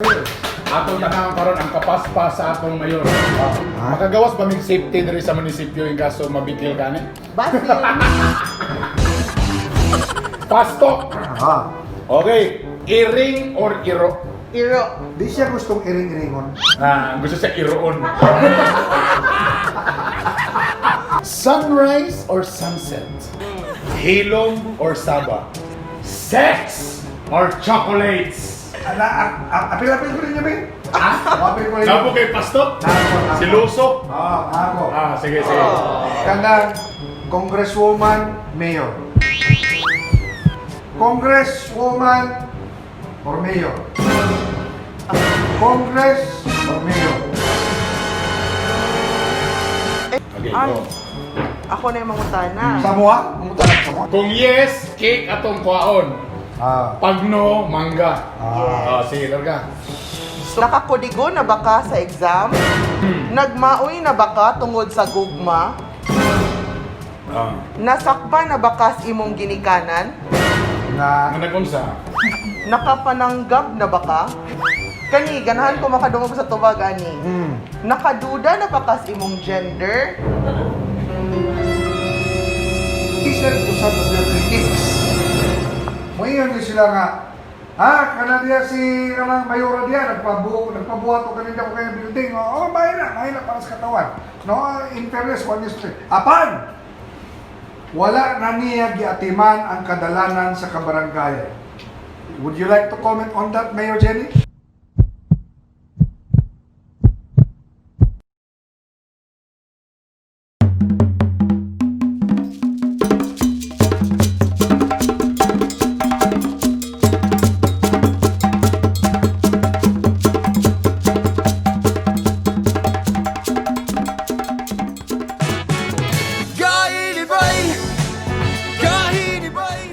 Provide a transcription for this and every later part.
Mayor. Atong tanang karon ang kapaspas sa atong mayor. Makagawas ba mig safety diri sa munisipyo in kaso mabikil kani? Basil. Pasto. Ah, Okay, iring or iro? Iro. di siya gustong iring-iringon. Gusto siya iroon. Sunrise or sunset? Hilom or saba? Sex or chocolates? Apil-apil ko rin niya, Ben. Apil ko rin. Nabo kay Pasto? Nako. Si Luso? Ako. Sige, sige. Kanda, Congresswoman, Mayor. Congresswoman or Mayor? Congress or Mayor? Okay, Ay. go. Ako na yung mangutana. Samoa? Pumunta na sa Samoa? Kung yes, cake atong kuhaon. Pag no, mangga. Sige, larga. Nakakudigo na ba ka sa exam? Nagmaoy na ba ka tungod sa gugma? Nasakpan na ba ka sa imong ginikanan? Ano nag-unsa? Nakapananggap na ba ka? Kani, ganahan ko makadungog sa tubag, ani. Nakaduda na ba ka sa imong gender? Isang usap ng their critics. Ngayon din sila nga, kana diya si Ramang Mayora diya, nagpabuhat o kanina ko kaya building. Mahina para sa katawan. No, in fairness, one is three. Apan! Wala na niya giatiman ang kadalanan sa kabaranggayan. Would you like to comment on that, Mayor Jenny?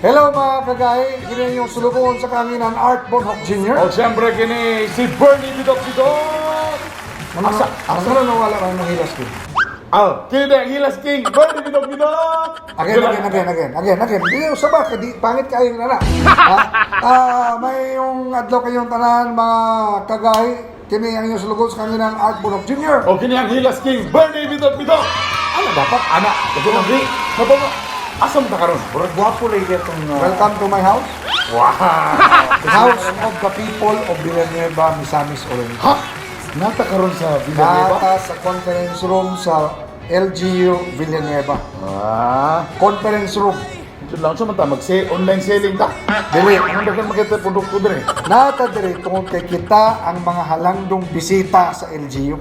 Hello mga kagay, kini yung sulukon sa kanginan Art Bonhoc Jr. O siyempre kini si Bernie Bidok-Bidok! Asa na nawala ka ng hilas ko? Kini na Hilas King, Bernie Bidok-Bidok! Again. Hindi yung sabak, di pangit kayo na na. May yung adlaw kayong tanan mga kagay, kini ang yung sulukon sa kanginan Art Bonhoc Jr. O kini ang Hilas King, Bernie Bidok-Bidok! Ano dapat? Anak, ito na di. Nabawa. Asam ta karon? Murag gwapo lang itong welcome to my house. Wow! The house of the people of Villanueva, Misamis Oriental. Ha? Nata karon sa Villanueva? Nata sa conference room sa LGU Villanueva. Conference room. Ito lang sa mata, online selling ta. Dili. Ang dagan makita produkto dire. Nata dire tungod kay kita ang mga halangdong bisita sa LGU.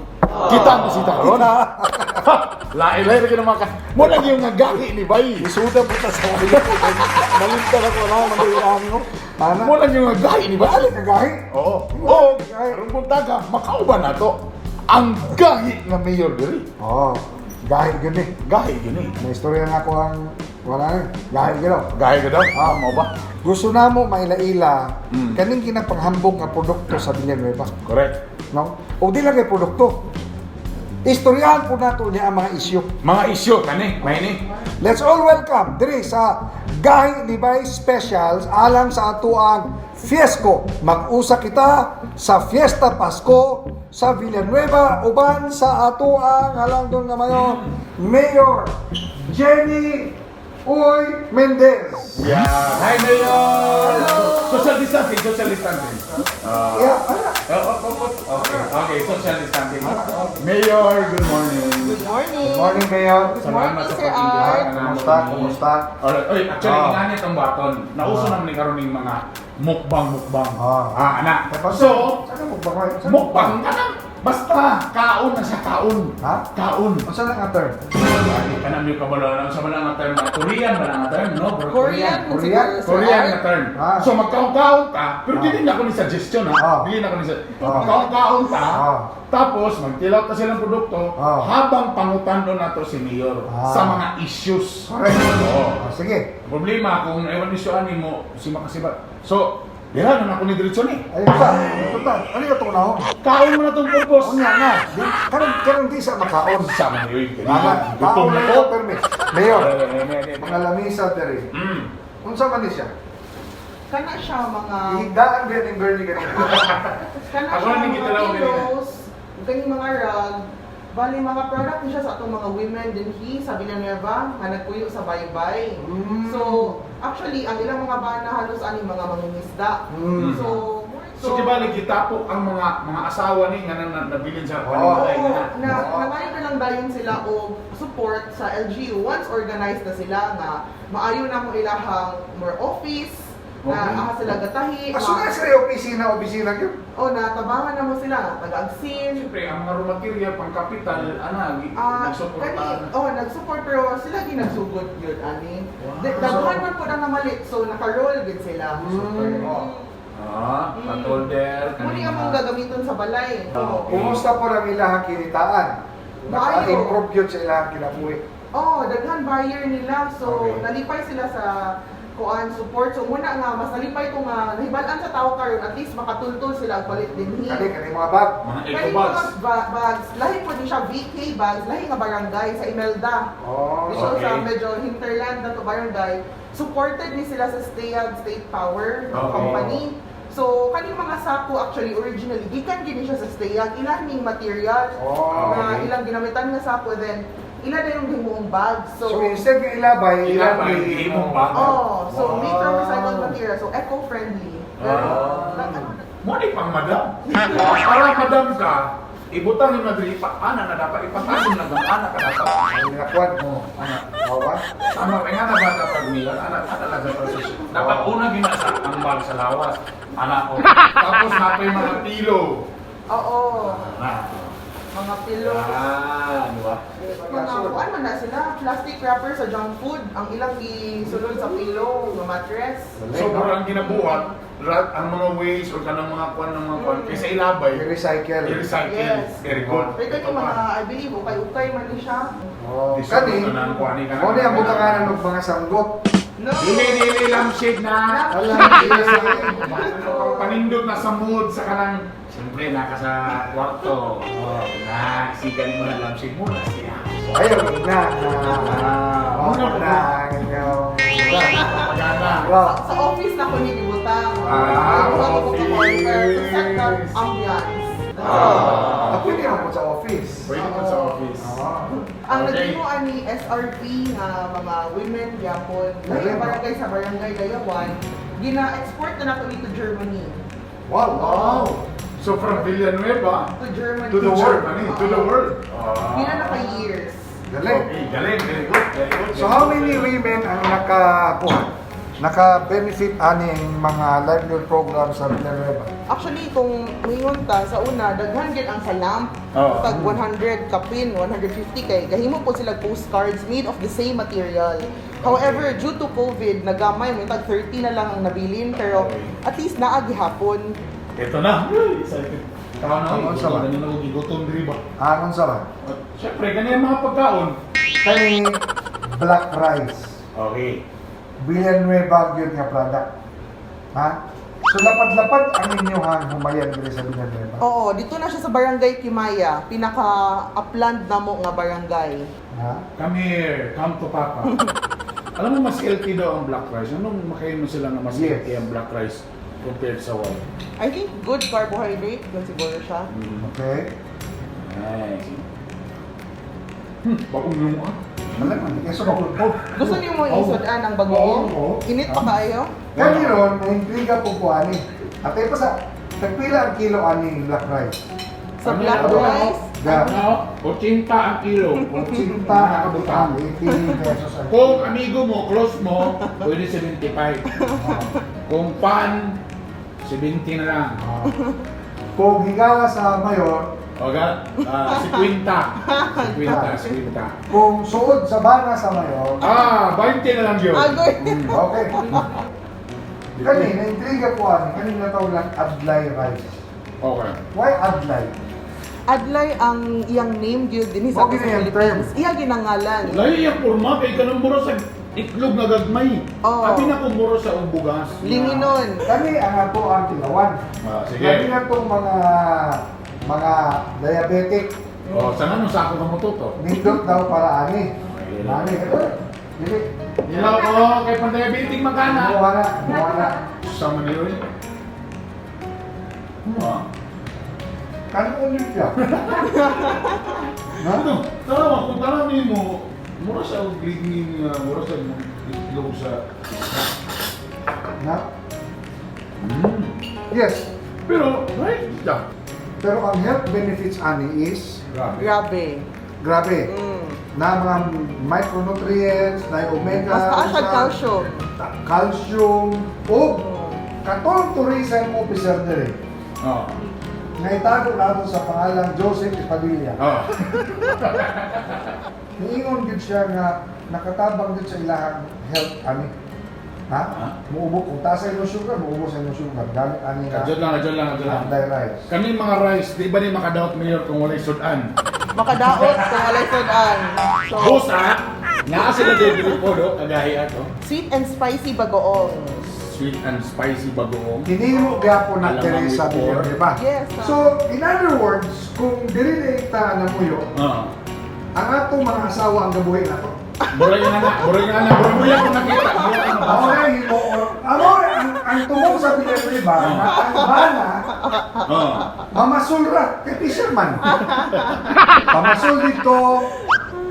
Kita ang bisita karon. Lain-lain na kinamaka. Mo lang yung nagahi ni Bay. Isuda po ta sa wala. Nalinta na ko na mandiyan mo. Mo lang yung nagahi ni Bay. Balik ka gahi. Oo. Oo. Karon puntaga, makauban na to. Ang gahi nga mayor diri. Gahi gyud ni. Gahi yun eh. May istorya nga ko ang wala ni. Gahi gyud. Gahi ka daw? Mo ba? Gusto na mo maila-ila kaning ginapanghambog nga produkto sa Villanueva. Correct. No? O di lang kay produkto. Istoryahan po nato niya ang mga isyu. Mga isyo, kani, may ni. Let's all welcome diri sa Gahi Libay Specials alang sa atuang Fiesco. Mag-usa kita sa Fiesta Pasko sa Villanueva uban sa atuang halangdon nga Mayor Jenny Uy Mendez. Yeah. Hi, Mayor! Social distancing, social distancing. Okay, social distancing. Mayor, good morning. Good morning. Good morning, Mayor. Salamat sa Sir pag-imbitahan Art. na Kumusta? Alright, oy, actually, inganit ang baton. Nauso naman ni karon ning mga mukbang. Anak. So, Saan mo ba? mukbang ka na. Basta, kaon na siya, kaon. Ha? Kaon. Saan ang term? Kanam yung kabalo sa mga term na Korean ba nga term, no? Bro? Korean. Korean? Korean na term. Ah. So magkaon-kaon ka, pero dili na ako ni suggestion ha. Dili na ako ni suggestion. Magkaon-kaon ka, tapos magtilaw ta silang produkto habang pangutando nato si Mayor sa mga issues. Correct. Oo. Sige. Problema kung ewan isyu ani mo si makasibat. So, dira na ako ni diretsyon eh. Ayun sa. Ito ta. Ano yung itong naho? Kaon mo na tong purpose. Unya na. Karang di sa makaon. Sa mga yun. Kaon na ito, permit. Mayor, Eh. mga lamisa dere. Unsa man ni siya? kana siya mga Higdaan din yung Bernie ganito. kana Ako siya na mga nagkita lang pillows, kani mga rug, bali mga product niya sa atong mga women din sa Villanueva nga nagpuyo sa baybay. So, actually ang ilang mga bana halos ani mga mangingisda. So, di ba nagkitapo ang mga asawa ni nga nabilin sa Oo. paningay na. Nangayon na lang dayon sila o support sa LGU once organized na sila nga maayo na mo ilahang more office na Okay. aha sila gatahi. Aso na sila opisina yun. O natabangan na mo sila taga-agsin. Siyempre, ang mga raw material, pang kapital, nagsuportahan. Nag-support pero sila din nagsugod yun ani. Wow. Daghan man po na namalit so naka-roll gid sila. Patolder, Muni among gagamiton sa balay. Oo. Kumusta po ang ilahang kinitaan? Naka-improve yun sa ilahang kinabuhi. Daghan buyer nila. So, Okay. nalipay sila sa kuan support. So, muna nga, mas nalipay ko nga, nahibalan sa tao karon at least makatultol sila ang palit din. Kani mga bag. Mga Kaya eco mga bags. bags, lahi po din siya VK bags, lahi nga barangay sa Imelda. Oh, Dito okay. sa medyo hinterland na to barangay, supported ni sila sa State Power Okay. company. So, kaning mga sako actually originally, gikan gini siya sa Stayag, ilang ning material na okay. ilang ginamitan nga sako, then ila na yung himuong bag. So instead ng ilabay, Ilabay, himong bag. So made from recycled material, so eco-friendly. Mo di pang madam. Para madam ka, ibutang yung madri pa, ana na dapat ipatasin na bang ana ka dapat. Ang nakakuan. Ana. Bawa. Tama, kaya nga na bata pag nila, ana talaga proseso. Dapat una ginasa ang bag sa lawas. Ana ko. Tapos napay mga pilo. Oo. Na. Mga pillow. Di ba? Mga kuan man na sila, plastic wrapper sa junk food, ang ilang gisulod sa pillow, mga mattress. So, ang ginabuhat, ang mga ways or kanang mga kuan ng mga kuan, kaysa ilabay, I-recycle. i-recycle. Yes. Very good. Pero kani mga, I believe, ukay-ukay man ni siya. Oh, Disod kani. na ang kuan ni Mo ni ang butanganan ng mga sanggot. No! Dili lampshade na. Alam, Panindot na sa mood sa kanang siyempre naka sa kwarto. Na sigan mo na lampshade muna siya. ayaw na. Muna Muna na. Pagana. Sa office na ko nilibutang. Office. To set the ambiance. Pwede naman po sa office. Pwede po sa office. Ang Okay. naghimuan ni SRP nga mga women yapon, lahi ang barangay sa barangay Dayawan, gina-export na nato dito Germany. Wow. So from Villanueva To Germany. to the Germany, to the world. Gina na ka years. Galing. Okay, galing, very good, very good. So how many women ang naka-benefit aning mga livelihood programs sa Villanueva? Actually, kung mingon ta sa una, daghan gid ang salamp. Oo. Tag 100 kapin, 150 kay gahimo po sila postcards made of the same material. However, due to COVID, nagamay may tag 30 na lang ang nabilin pero at least naa gihapon. Ito na. Excited. Tama na. Ano sa ba? Ganyan ako gigutom diri ba? Anong sa ba? Siyempre, ganyan mga pagkaon. Kani black rice. Okay. Villanueva yun nga product. Ha? So lapad-lapad ang inyong humayan dito sa Villanueva. Oo, dito na siya sa Barangay Kimaya, pinaka-upland na mo nga barangay. Ha? Come here, come to Papa. Alam mo, mas healthy daw ang black rice. Anong makain mo sila na mas Yes. healthy ang black rice compared sa white? I think good carbohydrate, yun siguro siya. Okay. Nice. Bagong yung Malaman, yeso ko. Gusto niyo mo isudan ang bagoong? Oo. Init pa kayo? Kani ron, naintriga po po ani. At ay pa sa tagpila ang kilo ani black rice. Sa black Ano? rice? Yeah. Ano? 80 ang kilo. 80 ang butang, 80 pesos ang Kung amigo mo, close mo, pwede 75. Kung pan, 70 na lang. Kung higala sa mayor, O ga, 50. 50. kung suod sa bana sa mayor, 20 na lang yun. Agoy! okay. Kani, naintriga po ani, kanina tawag lang Adlay rice. Okay. Why Adlay? Adlay ang iyang name gyud dinhi sa Okay na yung Philippines. Iya ginangalan. Lahi yung porma, kay kanang muro sa itlog na gagmay. Oo. Abi na kung muro sa ubugas. Linginon. Kani ang ato ang tilawan. Sige. Kani na itong mga diabetic, O, saan ano sa ako ka mo tuto? nindot daw para ani. Okay. Ani, dili. Hello ko, kay pandiabetic magkana. Buwana. sa Manila. Ha? Kanon yun siya. Ano? Tama, kung marami mo, mura sa gleaning, mura sa itlog sa... Na? Yes. Pero, right? Yeah. Pero ang health benefits ani is Grabe. Grabe. grabe. Mm. Na mga micronutrients, na omega, Mas taas ang sa- calcium. calcium, o katong tourism officer dire. Oo. Naitago nato sa pangalan Joseph Espadilla. Oo. Niingon gid siya nga nakatabang gid sa ilahang health ani. Ha? Ha? Muubo kung taas sa imong sugar, muubo sa imong sugar. Gamit ani na Kadyan lang. Anday rice. Kami mga rice, di ba ni makadaot mayor kung wala'y sudan? Makadaot kung walay sudan. So, Busa, naa sila dito po, do, kagahi ato. sweet and spicy bagoong. Sweet and spicy bagoong. Hinimo gyapon na Alamang dire sa before. bigyan, di ba? Yes. So, in other words, kung dili na ita na muyo, Oo. ang atong mga asawa ang gabuhin nato. Buray nga na, buray mo yan kung nakita. Amo na himo, ang tungkol sa Villanueva, na ang bana, Oo. mamasulra kay fisherman. Pamasul dito,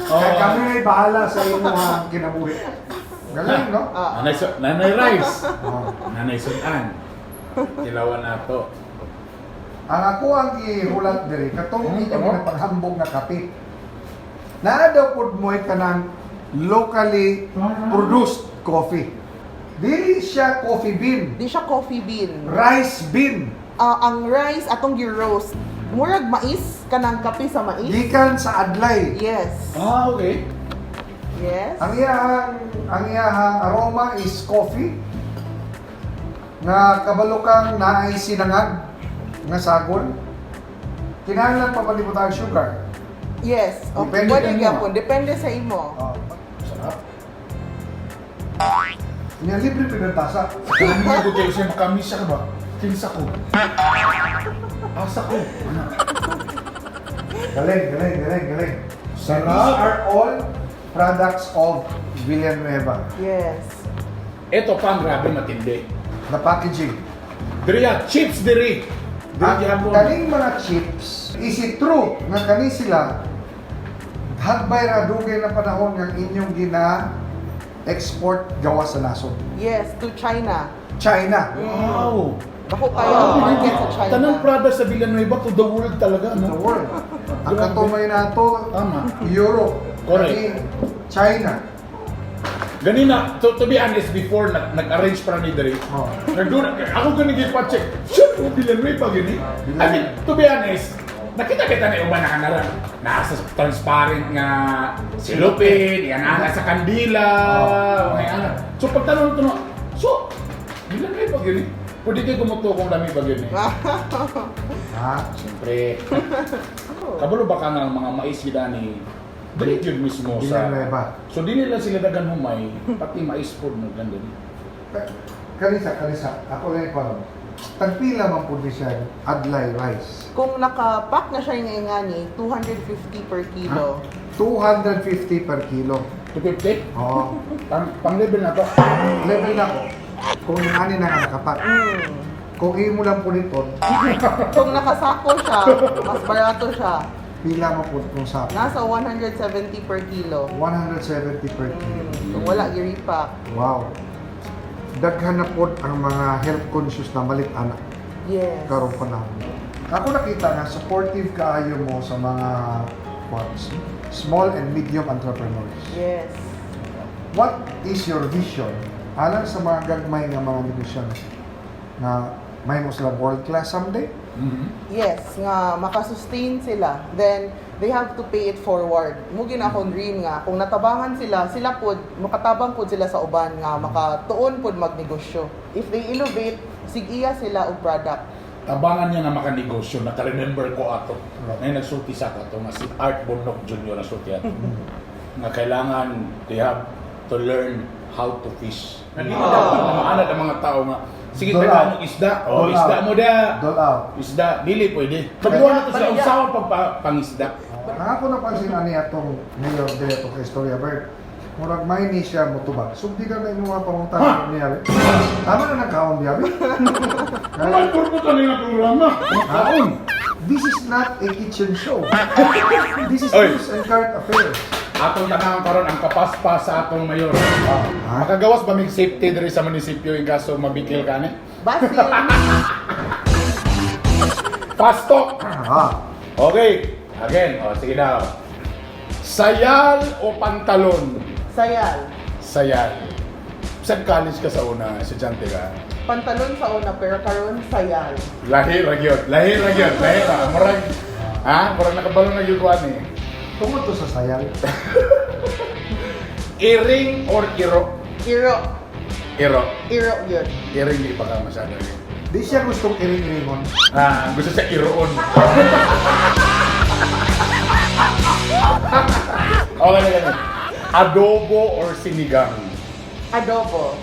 kaya kami ay bahala sa imo ang kinabuhi. Galing, no? Nanay rice. Oh. Nanay sudan. Tilawan na to. Ang ako ang ihulat diri, katong Hmm, inyo tama. mga paghambog na kape. Naa daw pud mo kanang locally produced coffee. Dili siya coffee bean, Di siya coffee bean. rice bean. Ang rice atong gi-roast. Murag mais kanang kape sa mais. Gikan sa adlay. Yes. Ah, okay. Yes. Ang iyahang aroma is coffee na kabalukang naay sinangag nga sagol. Kinahanglan pa palibot ang sugar. Yes. O, Depende pwede sa imo. gyapon. Depende sa imo. Oh. Sarap. Niya libre pinatasa. Kami ko kayo siya makamisa ka ba? Kinsa ko. Asa ko. Ano? Galing. Sarap. These are all products of Villanueva. Yes. Ito pa ang grabe matindi. The packaging. Diri chips diri. Ang Diri hapon. kaning mga chips, is it true nga kani sila hagbay ra dugay na panahon nga inyong gina-export gawa sa nasod? Yes, to China. China. Wow. Ako kayo ang market sa China. Tanang product sa Villanueva to the world talaga, The no? world. Ang katumay nato, Tama. Europe, Correct. kani China. Ganina, to be honest, before nag-arrange para ni Dre, Oh. ako ganun check. Shoot, Villanueva gini. I mean, to be honest, nakita kita na uban na kanaran. Nasa transparent nga silupin, yan ana sa kandila, mga ana. So pagtanong ito no, so, Villanueva gini. Pwede kayo kumuto kung dami ba gini. Ha? Siyempre, kabalo ba ka nga mga mais gida ni Dre yun mismo sa... Villanueva. So di nila sila dagan humay, pati mais food mo ganda din. Kalisa. Ako lang ikaw. Tagpila man po siya adlay rice. Kung nakapack na siya yung ngani, 250 per kilo. 250 per kilo. 250? Oo. Pang level na to. Level na ko. Kung yung ani na nga nakapat. Kung imo lang po nito, Kung nakasako siya, mas barato siya. pila mo po kung sa Nasa 170 per kilo. 170 per kilo. Kung wala, i-repack. Wow. Daghan na po ang mga health conscious na malit anak Yes. karon panahon. Ako nakita nga supportive kaayo mo sa mga what, small and medium entrepreneurs. Yes. What is your vision alang sa mga gagmay nga mga negosyo na may mo sila world class someday? Yes, nga makasustain sila. Then, they have to pay it forward. Mugin akong dream nga, kung natabangan sila pod, makatabang pod sila sa uban nga, makatuon pod magnegosyo. If they innovate, sigiya sila og product. Tabangan niya nga makanegosyo, naka-remember ko ato. Ngayon nagsulti sa ato, nga si Art Bonok Jr. nagsulti ato. Nga kailangan, they have to learn how to fish. Hindi na dapat na maanad ang mga tao nga, sige, Dole tagaan out. ng isda. Oh, Dole isda out. mo da. Dole out. Isda, dili pwede. Pagbuhan na to sila, But, yeah. usawan pang pangisda. Ang ako napansin ani atong mayor de to kay Storya Bird. murag may ni siya motubag. So di ka na inyong mga panguntahan niya. Tama na nagkaon diya. Walang purpose ano yung programa. Kaon. This is not a kitchen show. This is Oy. news and current affairs. Atong tanang karon ang kapaspas sa atong mayor. Ah. Makagawas ba mig safety diri sa munisipyo in kaso mabikil ka ni? Basil. Pasto. Ah. Okay. Again, sige daw. Sayal o pantalon? Sayal. Sayal. Saan college ka sa una? Estudyante ka? Pantalon sa una, pero karon sayal. Lahir ra gyud. Lahir ra gyud. Lahir ra. Murag murag nakabalo na gyud kuan eh. Tungod to sa sayal. Iring or iro? Iro. Iro. Iro yun. Iring di pa ka masyado eh. Di siya gustong iring-iringon. Gusto siya iroon. Okay. Adobo or sinigang? Adobo.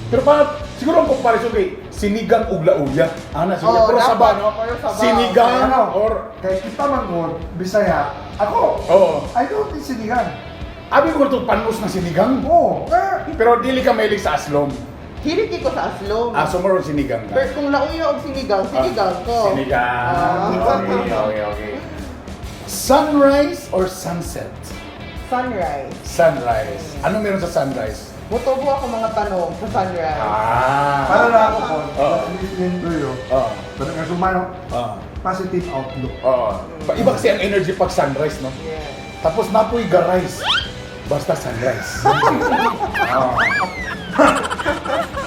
Pero pa, siguro ang comparison kay sinigang ug lauya. Siguro. Oo, Pero dapat. saba, no? Pero saba. Sinigang Ano? or... Kaya kita manggod, Bisaya. Ako. Oo. I don't eat sinigang. Abi ko ito panus na sinigang. Oo. Pero dili ka mahilig sa aslom. Hiriki ko sa aslom. Sumaro sinigang ka. Pero kung lauyo o sinigang, sinigang ko. Sinigang. Okay. Sunrise or sunset? Sunrise. Sunrise. Ano meron sa sunrise? Mutubo ako mga tanong sa sunrise. Para na ako po. Oo. Nito yun. Oo. Pero nga sumano, Oo. positive outlook. Oo. Iba kasi ang energy pag sunrise, no? Yeah. Tapos napoy garise. Basta sunrise.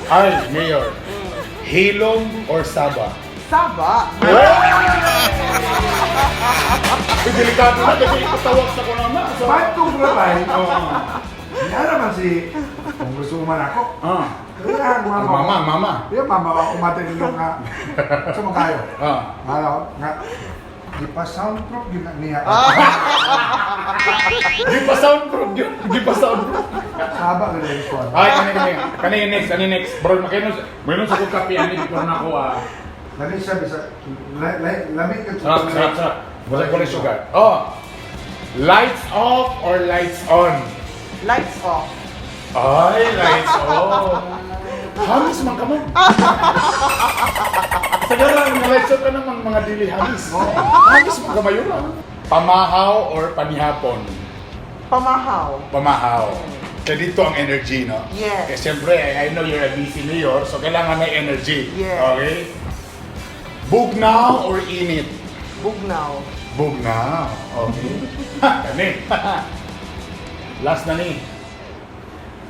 Ay, Mayor. Hilom or Saba? Saba. Delikado na kasi ipatawag sa kunama. Pantong rabay. Hindi naman si kung gusto man ako. Kaya Mama. Kaya mama ako matinilong nga. Sa mga kayo. Ano nga. Di pa soundproof yun niya. Di pa soundproof yun. Di pa soundproof. Saba ka rin ko. Ay, kani next. Bro, mayroon sa kong kape, ano, di ko na ako, Lagi siya bisa. Lamig ka. Sarap. Basta ko rin sugar. Lights off or lights on? Lights off. Ay, lights off. Hamis man ka man. Sagara, lights off ka naman mga dili hamis. Hamis man ka mayura. Pamahaw or panihapon? Pamahaw. Pamahaw. Kaya dito ang energy, no? Yes. Kasi siyempre, I know you're a busy mayor, so kailangan may energy. Yes. Okay? Bugnaw or init? Bugnaw. Bugnaw. Okay. Kani. Last na ni.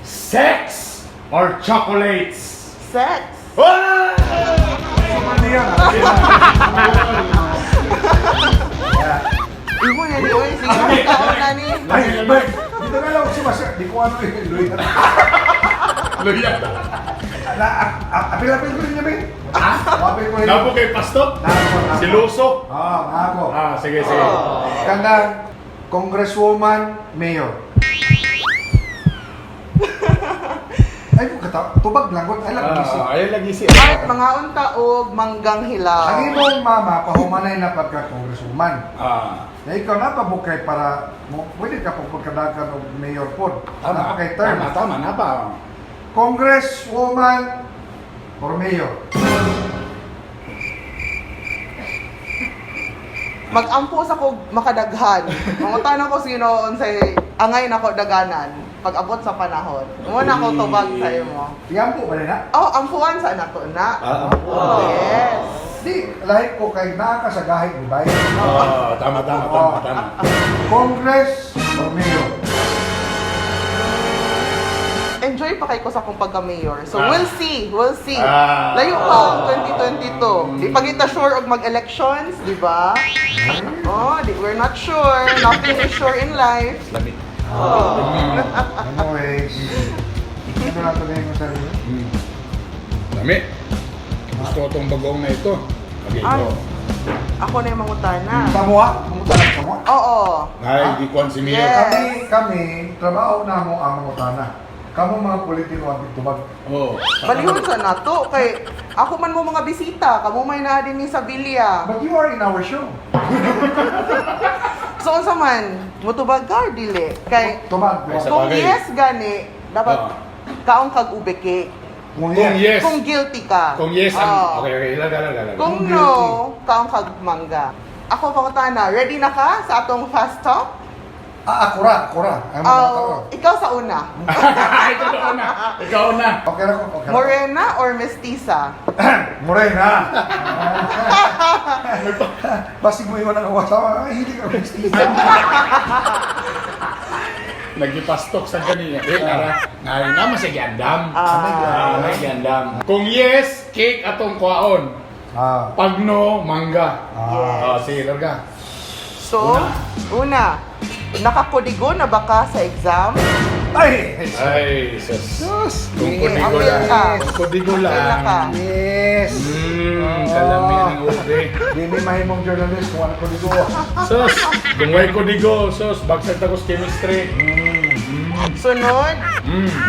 Sex or chocolates? Sex. Ah! Suman niya. Imo na ni oy, sige ka na ni. Ay, Bert, dito na lang si Masya. Di ko ano yung Luya. Luya. Apil-apil ko rin niya, Ben. Apil ko rin. Napo kay Pasto? Napo. Si Luso? Ako. Sige. Kanda, Congresswoman, Mayor. Ay, tubag lang. Ay, lang gising. Ayun lagi si. Kahit mga unta og manggang hilaw. Ang imong mama, pahumanay na pagka-congresswoman. Na ikaw na pabukay para, pwede ka pagkadagan o mayor po. Tama. Napakay term. Tama. Napa. Congresswoman or mayor? Mag-ampo sa ko makadaghan. Mangutan ako sino unsay angay nako daganan pag abot sa panahon. Muna ako tubag sa imo. Tiyampo ba na? Ampuan sa nato na. Yes. Di, lahi ko kay naka sa gahit ni Bay. Tama. Congress or mayor? Enjoy pa kay ko sa akong pagka-mayor. So we'll see. Layo pa ang 2022. Di pa kita sure og mag-elections, di ba? We're not sure. Nothing is sure in life. Lamig. Anyways, ano na ito ngayon sa sarili? Lamig. Gusto ko itong bagong na ito. Okay, Ay. ito. Ako na yung mangutana. Samoa? Mangutanan Samoa? Oo. Ay, di ko ang si Mayor. Yes. Kami, trabaho na mo ang mangutana. Kamu mga politiko ang tubag. Oo. Balihon sa nato. Kay ako man mo mga bisita. Kamu may na din ni sa Villa. But you are in our show. So unsa man, mutubag ka or dili? Kay Tumad. Ay, sa kung bagay. yes gani, dapat Oo. kaong kag ubeke. Kung Kung yes. Kung guilty ka. Kung yes, Oo. okay, ilaga. Kung Kung no, kaong kag mangga. Ako pangutana, ready na ka sa atong fast talk? Ako ra. Ay, Oh, ikaw sa una. Ikaw na. Okay na ko. Okay na ko. Morena or mestiza? Morena. Basig mo iwan ang awasawa. Ay, hindi ka mestiza. Nagipastok sa kanina. Ngayon naman sa giandam. Ah. Giandam. Kung yes, cake atong kwaon. Pag no, mangga. Sige, larga. So, una, nakakodigo na ba ka sa exam? Ay! Ay, sus. Kung Sige, kudigo apil lang. ka. Kung kudigo Apil na ka. lang. Yes! Kalamin ang ube. Di may mahimong journalist kung ano ko dito. Sus, kung way kudigo, sus, bagsag takos chemistry. Sunod,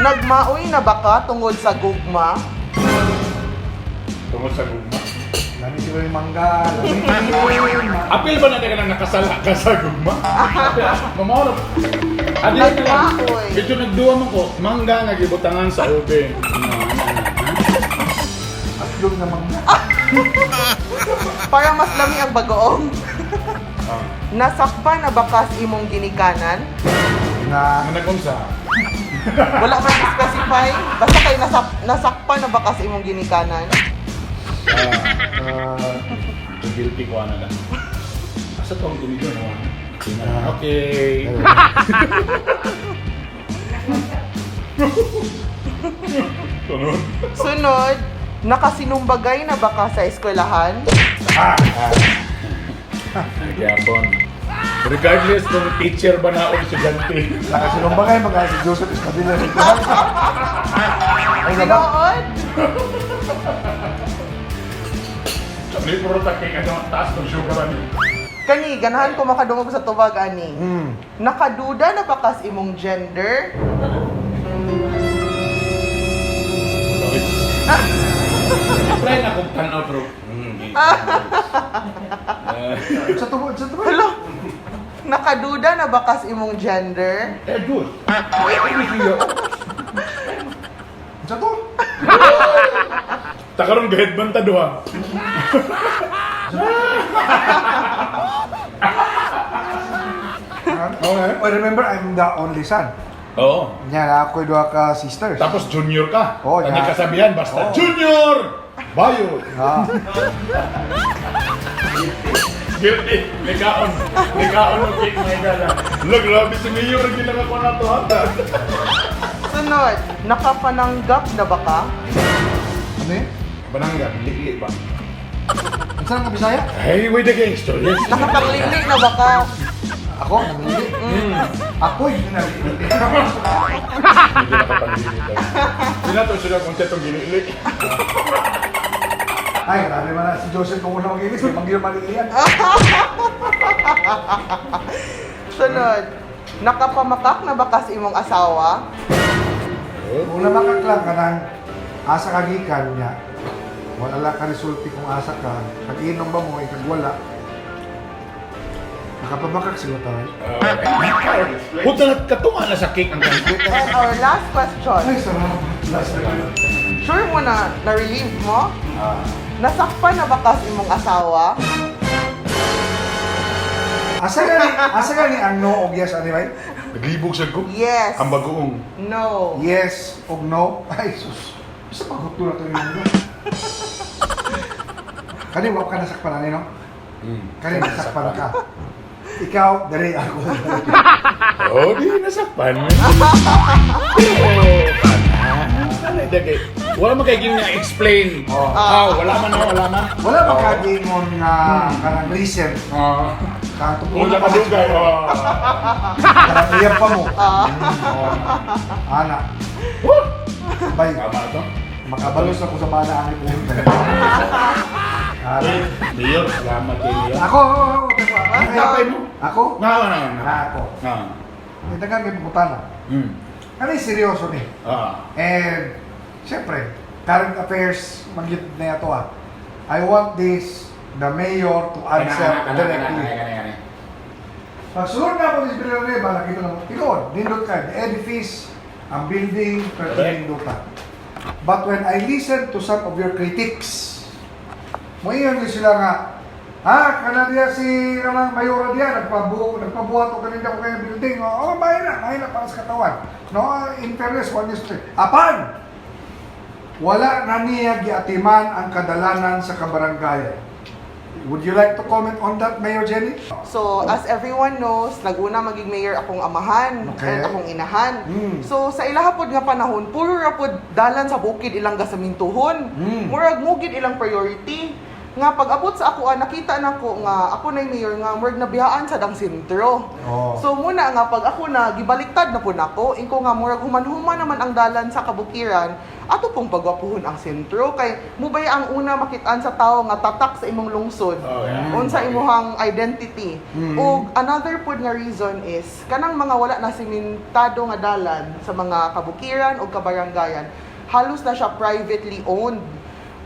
nagmaoy na ba ka tungod sa gugma? Tungod sa gugma. Lami sila yung mangga. Apil ba na ka nang nakasala ka sa gugma? Mamaw na. Adi na lang. Nagmaoy. Medyo nagduwa mo ko, mangga nga gibutangan sa ube. Atlong na mangga. Para mas lami ang bagoong. Ah. Nasakpan na ba ka sa imong ginikanan? Na Managumsa. Wala man specify. Basta kay nasakpan na ba ka sa imong ginikanan? Guilty ko na lang. Asa to ang gumigo no? Okay. Tunod. Sunod, nakasinumbagay na ba ka sa eskwelahan? Yapon. Regardless kung teacher ba na o estudyante. nakasinumbagay mga si Joseph Escabila. Ay, na ba? Sinood? Sabi puro takay ka ng taas ng sugar ni. Kani, ganahan ko makadungog sa tubag, ani. Hmm. Nakaduda na ba ka sa imong gender? Try na kung tanaw bro. Sa tubo. Hello? Nakaduda na ba ka sa imong gender? Good. Sa to? Takarong gahit banta doha. Okay. Oh, remember, I'm the only son. Oo. Nya ako dua ka sisters. Tapos junior ka. Oo, Kanya yan. kasabihan basta Oo. junior! Bayo! Ah. Guilty. Nikaon. Nikaon ng cake na igala. Look, grabe si Mayor. Hindi lang ako na to hata. Sunod, nakapananggap na ba ka? Ano yun? Banangga, likli ba? Saan ka Bisaya? Hey, wait the gangster. Yes. Nakapanglingli na ba ka? Ako? Nanglili? Ako yung nanglili. Hindi nakapangili tayo. Hindi na ito sila kung tetong ginili. Ay, grabe man na si Joseph kung una mag-ilis. May manggil malilian. Sunod, nakapamakak na ba ka sa imong asawa? Kung namakaklang ka ng asa kagikan niya, wala lang ka resulti kung asa ka. Pag-inom ba mo, ikagwala. Nakapamakak sila tayo. Huwag na katunga na sa cake ang kanil. And our last question, Ay, sarap. Last na lang. sure mo na na-relieve mo? Nasakpan na ba ka sa imong asawa? Asa gani ang no o yes, ano ba? Naglibog siya ko. Yes. Ang bagoong. No. Yes o no? Ay, sus. Basta paghuto na ito yung mundo. Kani, wak ka nasakpan na no? Kani, nasakpan ka. Ikaw, dali ako. Oh, di nasakpan. Wala man kayo niya explain. Oh. Wala man. Wala ba kagingon nga kanang reason? Kanang Kung nakadugay. Kanang iyan pa mo. Ana. Bay, Tama ito. makabalos ako sa bana ang ipuhin. Mayor, salamat kay Mayor. Ako. Kapay mo? Ako? Nga. Ako. May tagang may putana. Ano yung seryoso ni? And, siyempre, current affairs, mag-get na ito I want the mayor to answer directly. Pagsulod na ako sa Villanueva, nakita na mo, ikaw, nindot ka, the edifice, ang building, pero Correct. nindutan. But when I listen to some of your critics, mo iyon sila nga, kana diya si Ramang Mayora diya, nagpabuhat o kanina ko kaya building, mahina para sa katawan. No, in fairness, one is three. Apan! Wala na niya giatiman ang kadalanan sa kabarangay. Would you like to comment on that, Mayor Jenny? So, as everyone knows, nag-una maging mayor akong amahan Okay. and akong inahan. Mm. So, sa ilahapod nga panahon, puro rapod dalan sa bukid ilang gasamintuhon. Murag mugid ilang priority. Nga pag-abot sa ako, nakita na ko nga ako na mayor nga murag nabiyaan sa dang sentro. Oh. So muna nga pag ako na gibaliktad na po nako, inko nga murag human-human naman ang dalan sa kabukiran, ato pong pagwapuhon ang sentro kay mubay ang una makitaan sa tao nga tatak sa imong lungsod. Oh, yeah. Unsa imuhang identity. Mm. Ug another pod nga reason is kanang mga wala na simentado nga dalan sa mga kabukiran o kabarangayan, halos na siya privately owned.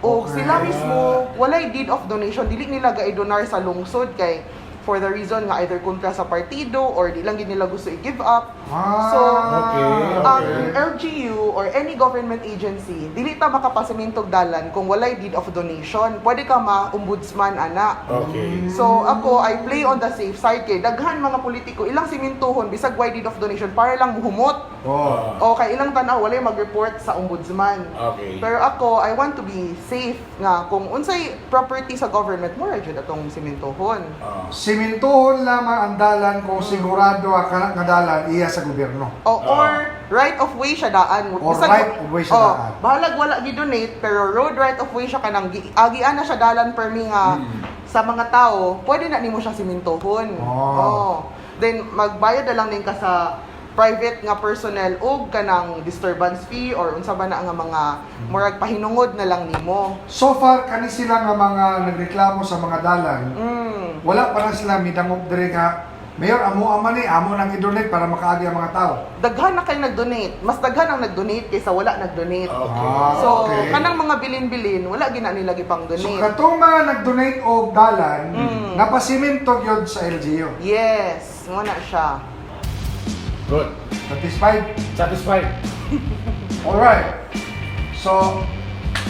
O Okay. sila mismo, walay deed of donation, dili nila ga-donar sa lungsod kay for the reason nga either kontra sa partido or di lang gid nila gusto i-give up. So, Okay. ang LGU or any government agency, dili ta makapasimintog dalan kung walay deed of donation. Pwede ka ma-ombudsman ana. Okay. So ako, I play on the safe side kay daghan mga politiko ilang simintuhon bisag why deed of donation para lang muhumot. Oh. O kay ilang tanaw walay mag-report sa ombudsman. Okay. Pero ako, I want to be safe nga kung unsay property sa government mo ra jud atong simintuhon. Simintuhon lamang ang dalan kung sigurado ang nga dalan iya sa gobyerno. Or right of way siya daan. Or right of way siya daan. Bahalag wala gi-donate pero road right of way siya kanang agian na siya dalan permi nga sa mga tao, pwede na nimo siya simintohon. Oh. Then magbayad na lang din ka sa private nga personnel og kanang disturbance fee or unsa ba na nga mga murag pahinungod na lang nimo. So far, kani sila nga mga nagreklamo sa mga dalan, wala pa na sila midangog dire nga, Mayor, amo nang i-donate para makaagi ang mga tao. Daghan na kay nag-donate. Mas daghan ang nag-donate kaysa wala nag-donate. Okay. So, okay. kanang mga bilin-bilin, wala gina nila gipang So, donate. katong mga nag-donate o dalan, napasiminto yun sa LGU. Yes, muna siya. Good. Satisfied? Satisfied? Alright. So,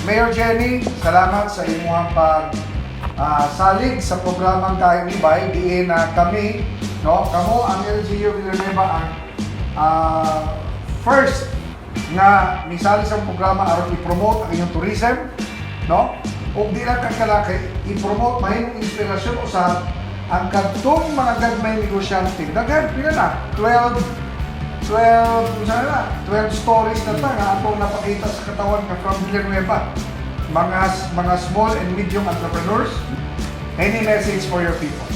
Mayor Jenny, salamat sa inyong salig sa programang Kahit Ibay. Diin na kami, no, kamo ang LGU Villanueva ang first nga misali sa programa aron i-promote ang inyong tourism, no? O di lang kay i-promote mahimong inspirasyon usab ang kadtong mga gagmay negosyante. Daghan pila na 12 stories na ta nga atong napakita sa katawan nga from Villanueva. Mga small and medium entrepreneurs. Any message for your people?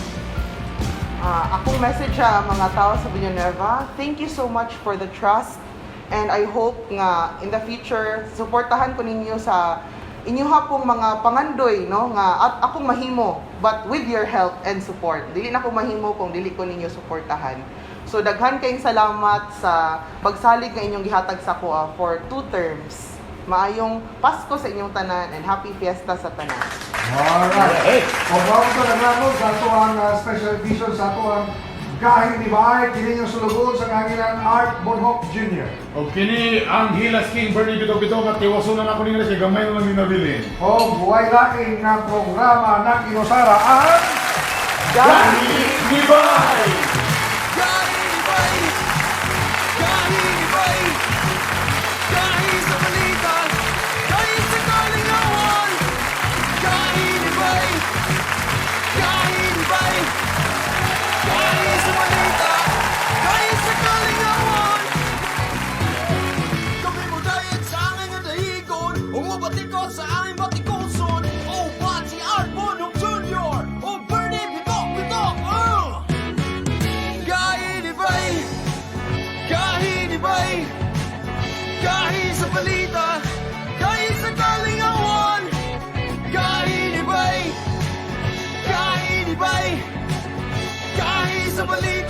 Akong message sa mga tao sa Villanueva, thank you so much for the trust and I hope nga in the future suportahan ko ninyo sa inyo hapong mga pangandoy, no, nga at akong mahimo but with your help and support. Dili na ko mahimo kung dili ko ninyo suportahan. So daghan kayong salamat sa pagsalig nga inyong gihatag sa ko for 2 terms. Maayong Pasko sa inyong tanan and happy fiesta sa tanan. Alright. O bago ko naglaro sa ito ang special edition sa ito ang Kahit Ibay, kini yung sulugon sa kangilan Art Bonhoff Jr. O kini ang Hilas King Bernie Bito-Bito at tiwasunan ako nila siya gamay naman minabilin. O buhay laking nga programa ng Inosara ang Kahit Ibay! Kahit sa balita, kahit sa kalingawan, kahit iba'y, kahit sa balita.